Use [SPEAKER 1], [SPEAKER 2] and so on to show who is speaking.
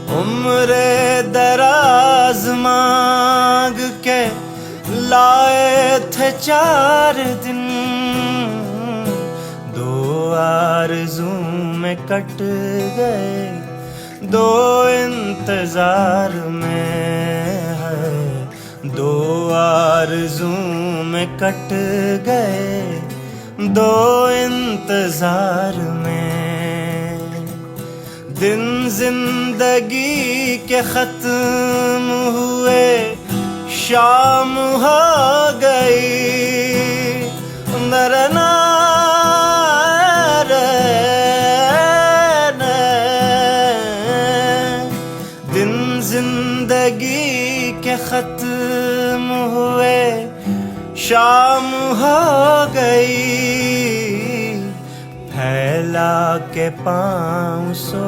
[SPEAKER 1] उम्रे दराज मांग के लाए थे 4 दिन, 2 आरज़ू में कट गए, 2 इंतजार में है। 2 आरज़ू में कट गए, 2 इंतजार में। दिन जिंदगी के खत्म हुए, शाम हो गई। नरना दिन जिंदगी के खत्म हुए, शाम हो गई। फैला के पाँव सो